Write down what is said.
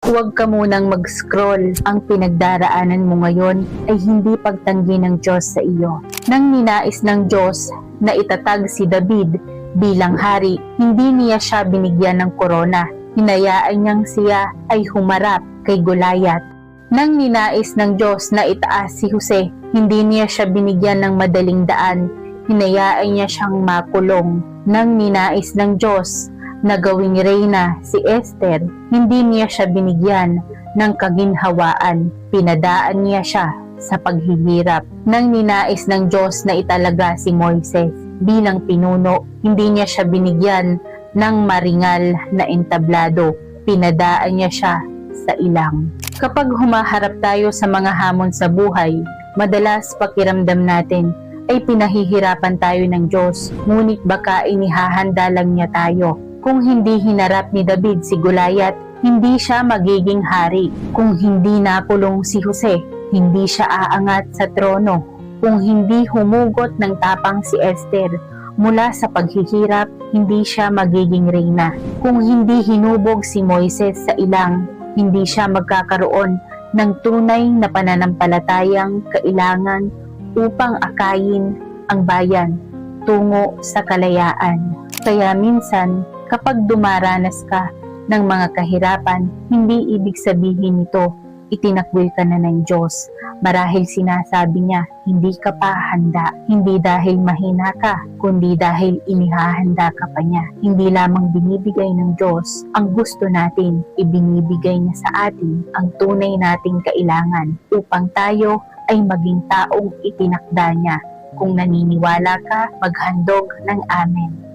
Huwag ka munang mag-scroll. Ang pinagdaraanan mo ngayon ay hindi pagtanggi ng Diyos sa iyo. Nang ninais ng Diyos na itatag si David bilang hari, hindi niya siya binigyan ng korona. Hinayaan niyang siya ay humarap kay Goliath. Nang ninais ng Diyos na itaas si Jose, hindi niya siya binigyan ng madaling daan. Hinayaan niya siyang makulong. Nang ninais ng Diyos na gawing reyna si Esther, hindi niya siya binigyan ng kaginhawaan. Pinadaan niya siya sa paghihirap. Nang ninais ng Diyos na italaga si Moises bilang pinuno, hindi niya siya binigyan ng maringal na entablado. Pinadaan niya siya sa ilang. Kapag humaharap tayo sa mga hamon sa buhay, madalas pakiramdam natin ay pinahihirapan tayo ng Diyos, ngunit baka inihahanda lang niya tayo. Kung hindi hinarap ni David si Goliath, hindi siya magiging hari. Kung hindi nakulong si Jose, hindi siya aangat sa trono. Kung hindi humugot ng tapang si Esther mula sa paghihirap, hindi siya magiging reyna. Kung hindi hinubog si Moises sa ilang, hindi siya magkakaroon ng tunay na pananampalatayang kailangan upang akayin ang bayan tungo sa kalayaan. Kaya minsan, kapag dumaranas ka ng mga kahirapan, hindi ibig sabihin nito itinakwil ka na ng Diyos. Marahil sinasabi niya, hindi ka pa handa. Hindi dahil mahina ka, kundi dahil inihahanda ka pa niya. Hindi lamang binibigay ng Diyos ang gusto natin, ibinibigay niya sa atin ang tunay nating kailangan upang tayo ay maging taong itinakda niya. Kung naniniwala ka, maghandog ng amen.